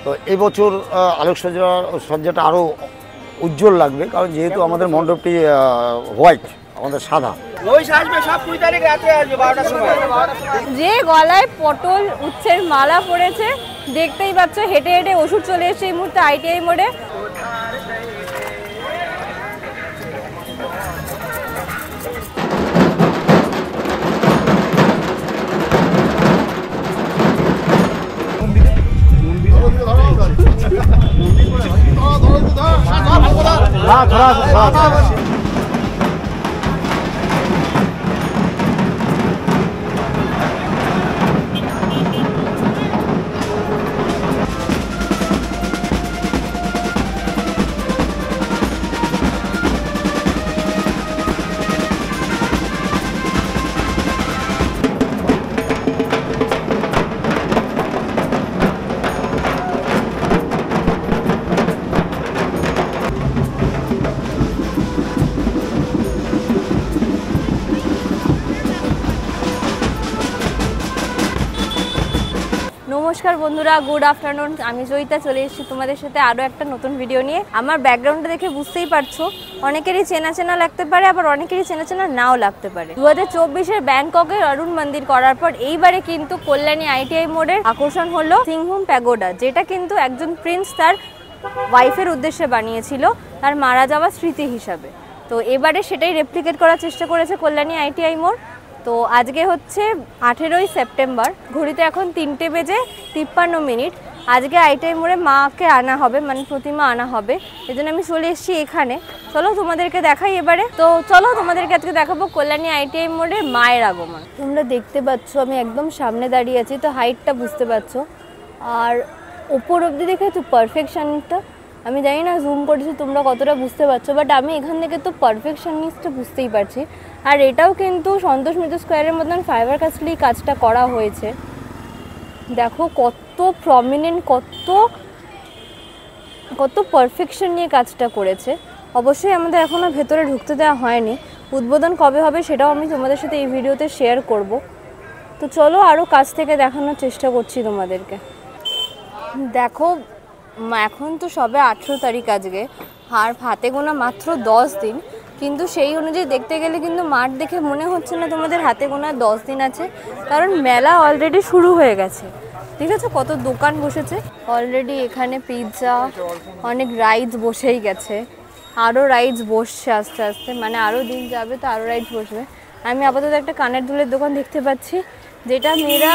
তো এবছর আলোকসজ্জাটা আরও উজ্জ্বল লাগবে, কারণ যেহেতু আমাদের মণ্ডপটি হোয়াইট, আমাদের সাদা। যে গলায় পটল উচ্ছের মালা পড়েছে, দেখতেই পাচ্ছ, হেঁটে হেঁটে ওষুধ চলে এসেছে এই মুহূর্তে ITI মোড়ে। নমস্কার বন্ধুরা, গুড আফটারনুন। আমি জয়িতা চলে এসেছি তোমাদের সাথে আরও একটা নতুন ভিডিও নিয়ে। আমার ব্যাকগ্রাউন্ডটা দেখে বুঝতেই পারছো, অনেকেরই চেনা চেনা লাগতে পারে, আবার অনেকেরই চেনা চেনা নাও লাগতে পারে। 2024-এর ব্যাংককের অরুণ মন্দির করার পর এইবারে কিন্তু কল্যাণী ITI মোড়ের আকর্ষণ হলো সিংভূম প্যাগোডা, যেটা কিন্তু একজন প্রিন্স তার ওয়াইফের উদ্দেশ্যে বানিয়েছিল, তার মারা যাওয়া স্মৃতি হিসাবে। তো এবারে সেটাই রেপ্লিকেট করার চেষ্টা করেছে কল্যাণী ITI মোড়। তো আজকে হচ্ছে 18ই সেপ্টেম্বর, ঘড়িতে এখন 3:53। আজকে ITI মোড়ে মাকে আনা হবে, মানে প্রতিমা আনা হবে, এই জন্য আমি চলে এসেছি এখানে। চলো তোমাদেরকে দেখাই এবারে। তো চলো তোমাদেরকে আজকে দেখাবো কল্যাণী ITI মোড়ে মায়ের আগমন। তোমরা দেখতে পাচ্ছ আমি একদম সামনে দাঁড়িয়ে আছি, তো হাইটটা বুঝতে পারছো, আর ওপর অবধি দেখে তো পারফেকশনটা, আমি জানি না জুম করেছি তোমরা কতটা বুঝতে পারছো, বাট আমি এখান থেকে তো পারফেকশনিস্টটা বুঝতেই পারছি। আর এটাও কিন্তু সন্তোষ মিত্র স্কোয়ারের মতন ফাইবার কাস্টলি কাজটা করা হয়েছে। দেখো কত প্রমিনেন্ট, কত পারফেকশন নিয়ে কাজটা করেছে। অবশ্যই আমাদের এখনও ভেতরে ঢুকতে দেওয়া হয়নি, উদ্বোধন কবে হবে সেটাও আমি তোমাদের সাথে এই ভিডিওতে শেয়ার করব। তো চলো আরও কাছ থেকে দেখানোর চেষ্টা করছি তোমাদেরকে। দেখো এখন তো সবে 18 তারিখ আজকে, আর হাতে গোনা মাত্র 10 দিন, কিন্তু সেই অনুযায়ী দেখতে গেলে কিন্তু মাঠ দেখে মনে হচ্ছে না তোমাদের হাতে গোনা 10 দিন আছে, কারণ মেলা অলরেডি শুরু হয়ে গেছে। ঠিক আছে, কত দোকান বসেছে অলরেডি, এখানে পিৎজা, অনেক রাইডস বসেই গেছে, আরও রাইডস বসছে আস্তে আস্তে, মানে আরও দিন যাবে তো আরও রাইডস বসবে। আমি আপাতত একটা কানের দুলের দোকান দেখতে পাচ্ছি, যেটা মেয়েরা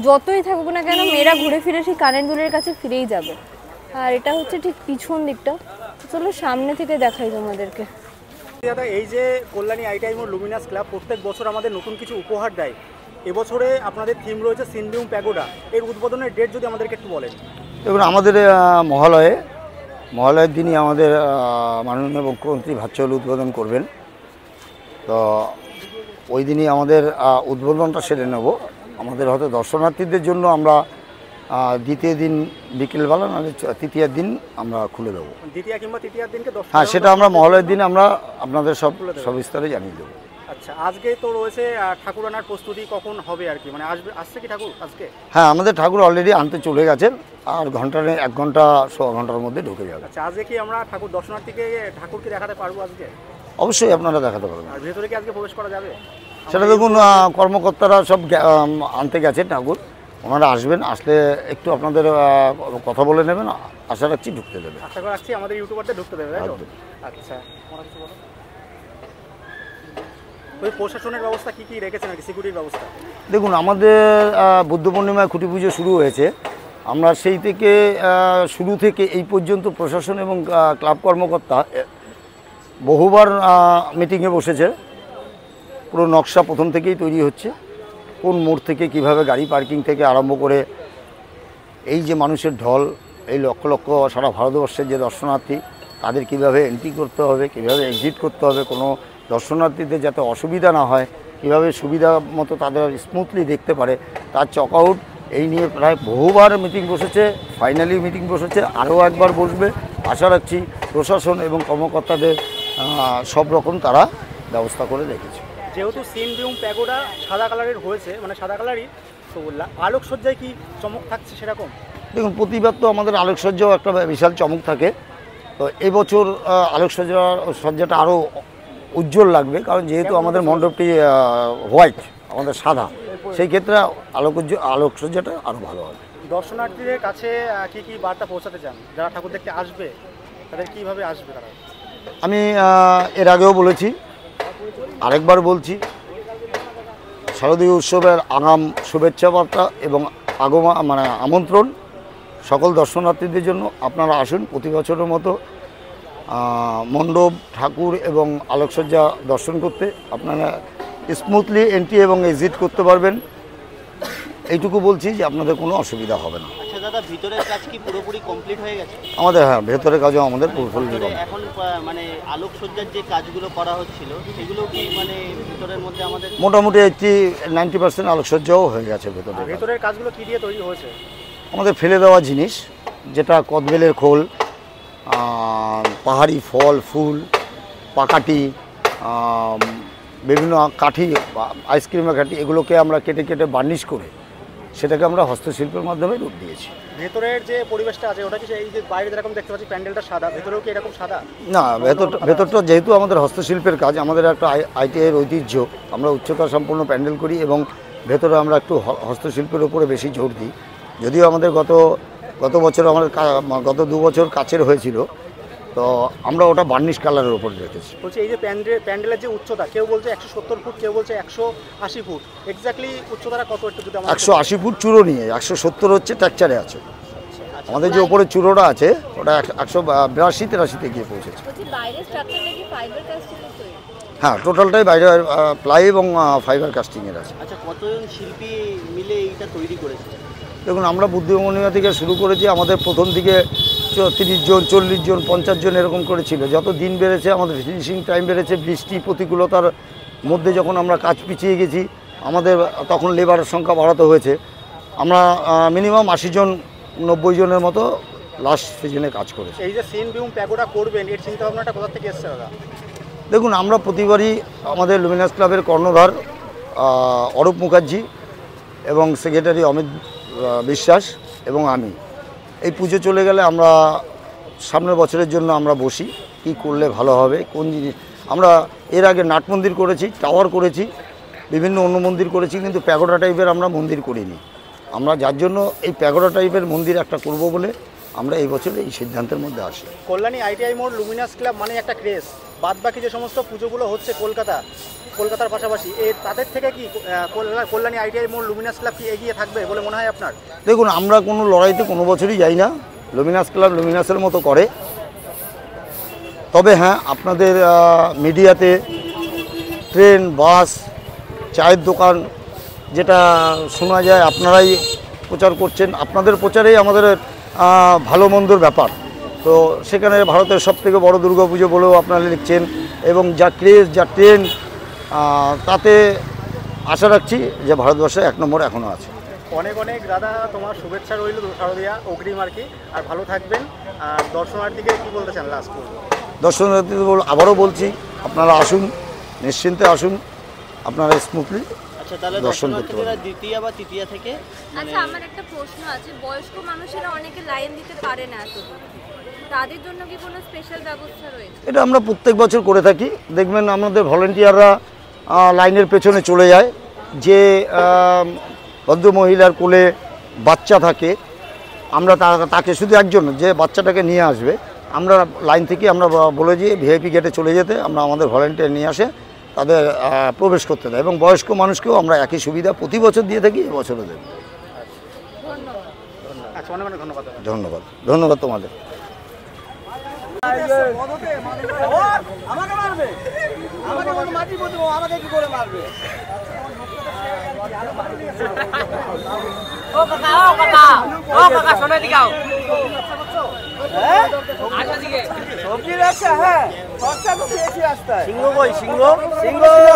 যতই থাকুক না কেন মেয়েরা ঘুরে ফিরে সেই কানের দুলের কাছে ফিরেই যাবে। আর এটা হচ্ছে ঠিক পিছন দিকটা, চলো সামনে থেকে দেখাই তোমাদেরকে। এই যে কল্যাণী ITI মোড় লুমিনাস ক্লাব প্রত্যেক বছর আমাদের নতুন কিছু উপহার দেয়, এবছরে আপনাদের থিম রয়েছে সিংভূম প্যাগোডা, এর উদ্বোধনের ডেট যদি আমাদেরকে একটু বলেন। দেখুন, আমাদের মহালয়ের দিনই আমাদের মাননীয় মুখ্যমন্ত্রী ভার্চুয়াল উদ্বোধন করবেন। তো ওই দিনই আমাদের উদ্বোধনটা সেরে নেব। আমাদের হয়তো দর্শনার্থীদের জন্য আমরা দ্বিতীয় দিন বিকেলবেলা, নাহলে তৃতীয় দিন আমরা খুলে দেবো। দ্বিতীয় কিংবা তৃতীয় দিনকে হ্যাঁ, সেটা আমরা মহালয়ের দিন আমরা আপনাদের সবিস্তারে জানিয়ে দেবো। আচ্ছা, আজকে তো রয়েছে ঠাকুর আনার প্রস্তুতি, কখন হবে আর কি, মানে আসছে কি ঠাকুর আজকে? হ্যাঁ, আমাদের ঠাকুর অলরেডি আনতে চলে গেছেন, আর 1 ঘন্টা 1.25 ঘন্টার মধ্যে ঢুকে যাবে। আচ্ছা, আজকে কি আমরা ঠাকুর দর্শনার্থীকে ঠাকুরকে দেখাতে পারবো আজকে? অবশ্যই আপনারা দেখাতে পারবেন। আর ভেতরে কি আজকে প্রবেশ করা যাবে? সেটা দেখুন, কর্মকর্তারা সব আনতে গেছেন ঠাকুর, ওনারা আসবেন, আসলে একটু আপনাদের কথা বলে নেবেন, আশা রাখছি ঢুকতে দেবে। আশা রাখছি আমাদের ইউটিউবারদের ঢুকতে দেবে, তাই তো? আচ্ছা, ওই প্রশাসনের ব্যবস্থা কি কি রেখেছেন আর কি, সিকিউরিটির ব্যবস্থা? দেখুন, আমাদের বুদ্ধ পূর্ণিমায় খুঁটি পুজো শুরু হয়েছে, আমরা সেই থেকে শুরু থেকে এই পর্যন্ত প্রশাসন এবং ক্লাব কর্মকর্তা বহুবার মিটিংয়ে বসেছে। পুরো নকশা প্রথম থেকেই তৈরি হচ্ছে, কোন মোড় থেকে কিভাবে গাড়ি পার্কিং থেকে আরম্ভ করে এই যে মানুষের ঢল, এই লক্ষ লক্ষ সারা ভারতবর্ষের যে দর্শনার্থী, তাদের কিভাবে এন্ট্রি করতে হবে, কিভাবে এক্সিট করতে হবে, কোনো দর্শনার্থীদের যাতে অসুবিধা না হয়, কিভাবে সুবিধা মতো তাদের স্মুথলি দেখতে পারে, তার চক আউট, এই নিয়ে প্রায় বহুবার মিটিং বসেছে। ফাইনালি মিটিং বসেছে, আরও একবার বসবে। আশা রাখছি প্রশাসন এবং কর্মকর্তাদের সব রকম তারা ব্যবস্থা করে রেখেছে। যেহেতু সিংভূম প্যাগোডা সাদা কালারের হয়েছে, মানে সাদা কালারই, তো আলোকসজ্জায় কি চমক থাকছে সেরকম? দেখুন প্রতিবার তো আমাদের আলোকসজ্জাও একটা বিশাল চমক থাকে। তো এবছর আলোকসজ্জাটা আরও উজ্জ্বল লাগবে, কারণ যেহেতু আমাদের মণ্ডপটি হোয়াইট, আমাদের সাদা, সেই ক্ষেত্রে আলোকসজ্জাটা আরও ভালো হবে। দর্শনার্থীদের কাছে কি কি বার্তা পৌঁছাতে চান? যারা ঠাকুর দেখতে আসবে তাদের কীভাবে আসবে তারা? আমি এর আগেও বলেছি, আরেকবার বলছি, শারদীয় উৎসবের আগাম শুভেচ্ছা বার্তা এবং আমন্ত্রণ সকল দর্শনার্থীদের জন্য। আপনারা আসুন প্রতি বছরের মতো মণ্ডপ, ঠাকুর এবং আলোকসজ্জা দর্শন করতে। আপনারা স্মুথলি এন্ট্রি এবং এক্সিট করতে পারবেন, এইটুকু বলছি যে আপনাদের কোনো অসুবিধা হবে না। আচ্ছা দাদা, ভিতরের কাজ কি পুরোপুরি কমপ্লিট হয়ে গেছে? আমাদের ভেতরের কাজও আমাদের পুরোপুরি এখন মানে আলোকসজ্জার যে কাজগুলো করা হচ্ছিল সেগুলো কি মানে ভিতরের মধ্যে আমাদের মোটামুটি 90% আলোকসজ্জাও হয়ে গেছে। ভেতরের কাজগুলো কি দিয়ে তৈরি হয়েছে? আমাদের ফেলে দেওয়া জিনিস, যেটা কদবেলের খোল, পাহাড়ি ফল ফুল, পাকাটি, বিভিন্ন কাঠি, আইসক্রিমের কাঠি, এগুলোকে আমরা কেটে কেটে বার্নিশ করে সেটাকে আমরা হস্তশিল্পের মাধ্যমে রূপ দিয়েছি। ভেতরের যে পরিবেশটা আছে ওটা কি এই যে বাইরে যেরকম দেখতে পাচ্ছি প্যান্ডেলটা সাদা, ভেতরেও কি এরকম সাদা? না, ভেতরটা যেহেতু আমাদের হস্তশিল্পের কাজ, আমাদের একটা আইটিআইয়ের ঐতিহ্য, আমরা উচ্চতা সম্পন্ন প্যান্ডেল করি এবং ভেতরে আমরা একটু হস্তশিল্পের উপরে বেশি জোর দিই। যদিও আমাদের গত বছর গত 2 বছর কাচের হয়েছিল, তো আমরা ওটা বার্নিশ কালারের উপর রেখেছি। বলছি এই যে প্যান্ডেলের যে উচ্চতা, কেউ বলছে 170 ফুট, কেউ বলছে 180 ফুট, এক্স্যাক্টলি উচ্চতাটা কত একটু যদি 180 ফুট চূড়ো নিয়ে, 170 হচ্ছে টেক্সচারে আছে। আমাদের যে উপরে চূড়োটা আছে ওটা 182-83-তে গিয়ে পৌঁছেছে। হ্যাঁ, টোটালটাই বাইরে প্লাই এবং ফাইবার কাস্টিংয়ের আছে। আচ্ছা, কতজন শিল্পী মিলে এইটা তৈরি করেছে? দেখুন, আমরা বুদ্ধিমনিমা থেকে শুরু করেছি। আমাদের প্রথম দিকে 30 জন, 40 জন, 50 জন এরকম করেছিল। যত দিন বেড়েছে আমাদের ফিনিশিং টাইম বেড়েছে, বৃষ্টি প্রতিকূলতার মধ্যে যখন আমরা কাজ পিছিয়ে গেছি, আমাদের তখন লেবারের সংখ্যা বাড়াতে হয়েছে। আমরা মিনিমাম 80 জন 90 জনের মতো লাস্ট সিজনে কাজ করেছি। এই যে সিন বিউম প্যাগোডা করবেন, এর চিন্তা ভাবনাটা কোথা থেকে এসেছে দাদা? দেখুন, আমরা প্রতিবারই আমাদের লুমিনাস ক্লাবের কর্ণধার অরূপ মুখার্জি এবং সেক্রেটারি অমিত বিশ্বাস এবং আমি, এই পুজো চলে গেলে আমরা সামনের বছরের জন্য আমরা বসি, কি করলে ভালো হবে, কোন জিনিস। আমরা এর আগে নাট মন্দির করেছি, টাওয়ার করেছি, বিভিন্ন অন্য মন্দির করেছি, কিন্তু প্যাগোডা টাইপের আমরা মন্দির করিনি। আমরা যার জন্য এই প্যাগোডা টাইপের মন্দির একটা করব বলে আমরা এই বছর এই সিদ্ধান্তের মধ্যে আসি। কল্যাণী আইটিআই মোড় লুমিনাস ক্লাব মানে একটা ক্রেজ, বাদ বাকি যে সমস্ত পুজোগুলো হচ্ছে কলকাতার পাশাপাশি, তাদের থেকে কি কল্যাণী আইটিআই মোড় লুমিনাস ক্লাব কি এগিয়ে থাকবে বলে মনে হয় আপনার? দেখুন, আমরা কোনো লড়াইতে কোনো বছরই যাই না। লুমিনাস ক্লাব লুমিনাসের মতো করে। তবে হ্যাঁ, আপনাদের মিডিয়াতে ট্রেন, বাস, চায়ের দোকান, যেটা শোনা যায় আপনারাই প্রচার করছেন, আপনাদের প্রচারেই আমাদের ভালো মন্দর ব্যাপার। তো সেখানে ভারতের সবথেকে বড় দুর্গাপুজো বলেও আপনারা লিখছেন, এবং যা ক্রেজ, যা ট্রেন, তাতে আশা রাখছি যে ভারতবর্ষে 1 নম্বর এখনও আছে। অনেক অনেক দাদা, তোমার শুভেচ্ছা রইল শারদিয়া অগ্রিম আর কি, আর ভালো থাকবেন। আর দর্শনার্থীকে কি বলতে চান লাস্ট? দর্শনার্থীদের আবারও বলছি, আপনারা আসুন, নিশ্চিন্তে আসুন, আপনারা স্মুথলি আচ্ছা, তাহলে দর্শন করতে দর্শনার্থীরা পারবেন। দ্বিতীয় বা তৃতীয়া থেকে আচ্ছা, আমার একটা প্রশ্ন আছে। বয়স্ক মানুষেরা অনেকে লাইন দিতে পারে না এত দূর, তাদের জন্য কি কোনো স্পেশাল ব্যবস্থা রয়েছে? এটা আমরা প্রত্যেক বছর করে থাকি। দেখবেন আমাদের ভলেন্টিয়াররা লাইনের পেছনে চলে যায়। যে ভদ্রমহিলার কোলে বাচ্চা থাকে, আমরা তাকে শুধু একজন যে বাচ্চাটাকে নিয়ে আসবে, আমরা লাইন থেকে আমরা বলে যে ভিআইপি গেটে চলে যেতে, আমরা আমাদের ভলেন্টিয়ার নিয়ে আসে তাদের প্রবেশ করতে দেয়। এবং বয়স্ক মানুষকেও আমরা একই সুবিধা প্রতি বছর দিয়ে থাকি, এবছরও দেব। আচ্ছা, অনেক অনেক ধন্যবাদ। ধন্যবাদ, ধন্যবাদ তোমাদের।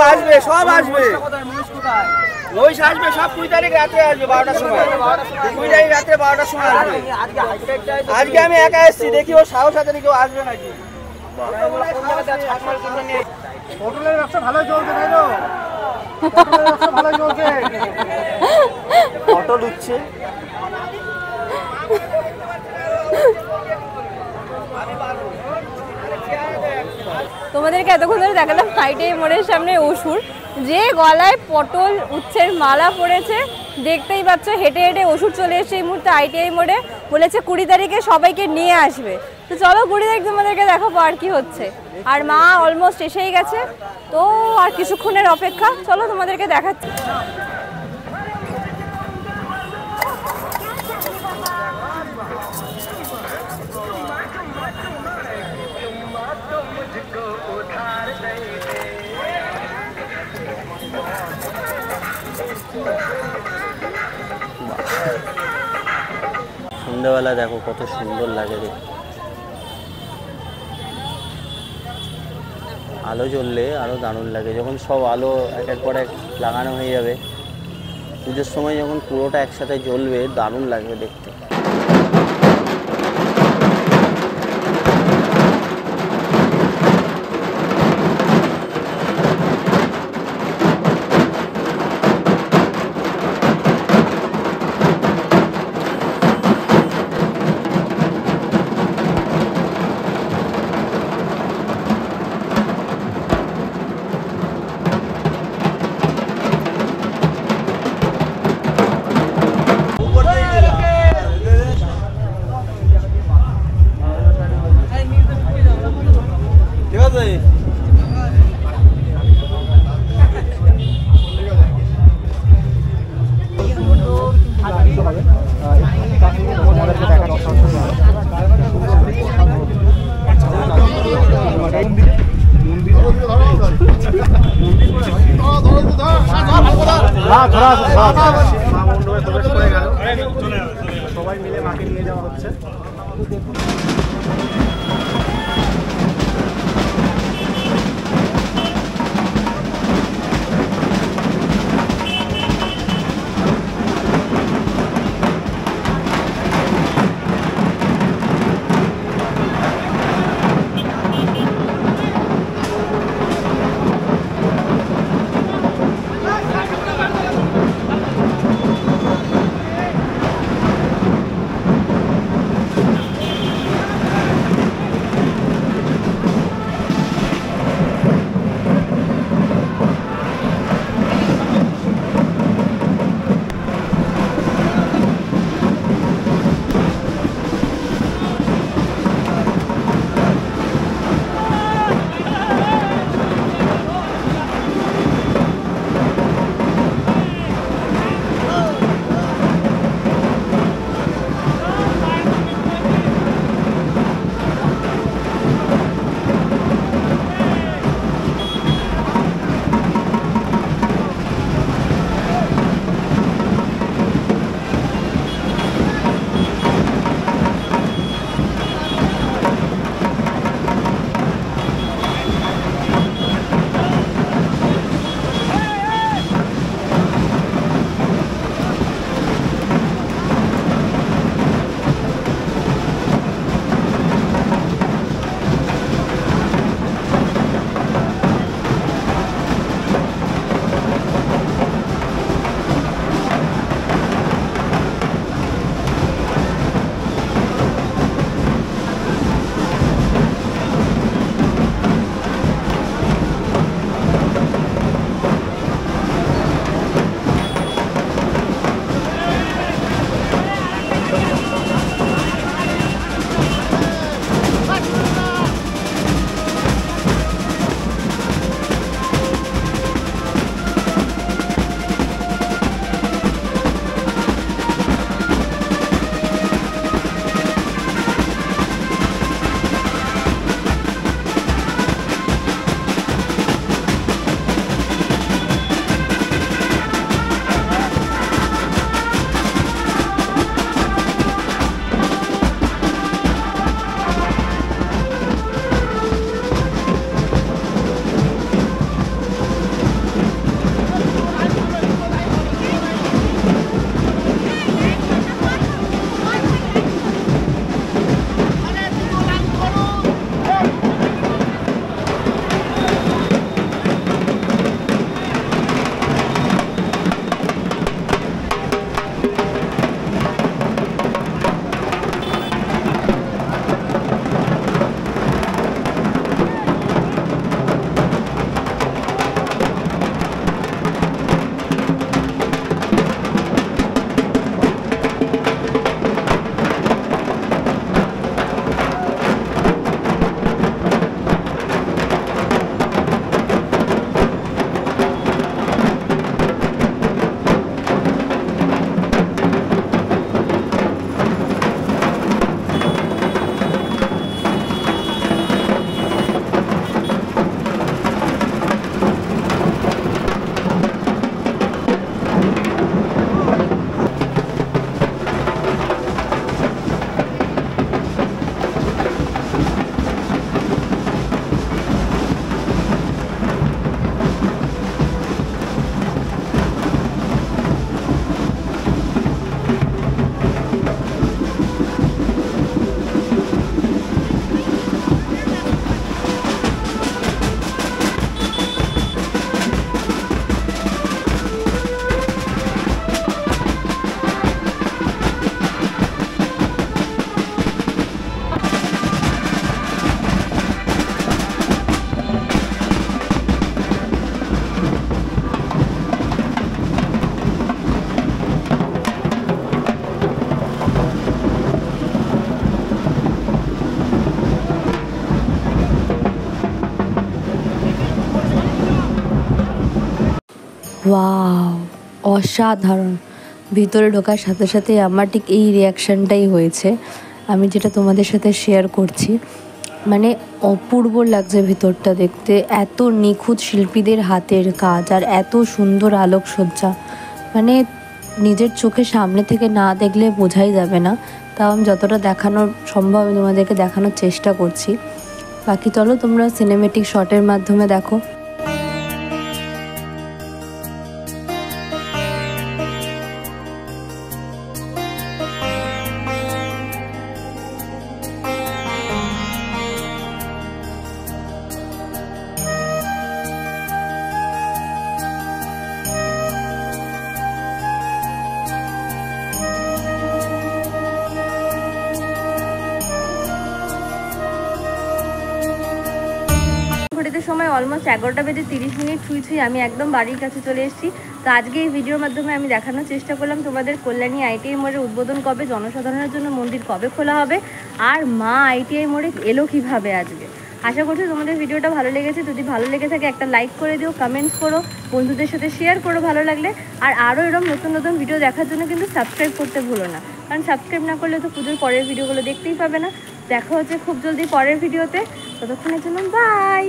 আসবে, সব আসবে, মহিষ আসবে, সব 20 তারিখ রাত্রে আসবে 12টার সময়, 20 তারিখ রাত্রে 12টার সময় আসবে। আজকে আমি একা এসেছি, দেখি ওর সাহস আছে নাকি, কেউ আসবে নাকি। হোটেলের ব্যবসা ভালোই চলছে, তাই তো? হোটেলের ব্যবসা ভালোই চলছে, অটো ঢুকছে। তোমাদেরকে এতক্ষণ ধরে দেখালাম আইটিআই মোড়ের সামনে অসুর, যে গলায় পটল উচ্ছের মালা পড়েছে, দেখতেই পাচ্ছ। হেঁটে হেঁটে অসুর চলে এসেছে এই মুহূর্তে আইটিআই মোড়ে, বলেছে 20 তারিখে সবাইকে নিয়ে আসবে। তো চলো 20 তারিখ তোমাদেরকে দেখাবো আর কি হচ্ছে। আর মা অলমোস্ট এসেই গেছে, তো আর কিছুক্ষণের অপেক্ষা, চলো তোমাদেরকে দেখাচ্ছি। সন্ধ্যাবেলা দেখো কত সুন্দর লাগে দেখতে, আলো জ্বললে আরও দারুণ লাগে। যখন সব আলো একের পর এক লাগানো হয়ে যাবে, পুজোর সময় যখন পুরোটা একসাথে জ্বলবে, দারুণ লাগবে দেখতে। সবাই মিলে মাকে নিয়ে যাওয়া হচ্ছে। ওয়াও, অসাধারণ। ভিতরে ঢোকার সাথে সাথে আমার ঠিক এই রিয়াকশানটাই হয়েছে, আমি যেটা তোমাদের সাথে শেয়ার করছি। মানে অপূর্ব লাগছে ভিতরটা দেখতে, এত নিখুঁত শিল্পীদের হাতের কাজ আর এত সুন্দর আলোকসজ্জা, মানে নিজের চোখের সামনে থেকে না দেখলে বোঝাই যাবে না। তাও আমি যতটা দেখানোর সম্ভব আমি তোমাদেরকে দেখানোর চেষ্টা করছি। বাকি চলো তোমরা সিনেমেটিক শটের মাধ্যমে দেখো। ঘড়িতে সময় অলমোস্ট 11টা বেজে 30 মিনিট ছুঁই আমি একদম বাড়ির কাছে চলে এসেছি। তো আজকে এই ভিডিওর মাধ্যমে আমি দেখানোর চেষ্টা করলাম তোমাদের কল্যাণী আইটিআই মোড়ের উদ্বোধন কবে, জনসাধারণের জন্য মন্দির কবে খোলা হবে, আর মা আইটিআই মোড়ে এলো কীভাবে আজকে। আশা করছি তোমাদের ভিডিওটা ভালো লেগেছে। যদি ভালো লেগে থাকে একটা লাইক করে দিও, কমেন্টস করো, বন্ধুদের সাথে শেয়ার করো ভালো লাগলে। আর আরও এরকম নতুন নতুন ভিডিও দেখার জন্য কিন্তু সাবস্ক্রাইব করতে ভুলো না, কারণ সাবস্ক্রাইব না করলে তো পুজোর পরের ভিডিওগুলো দেখতেই পাবে না। দেখা হচ্ছে খুব জলদি পরের ভিডিওতে, ততক্ষণের জন্য বাই।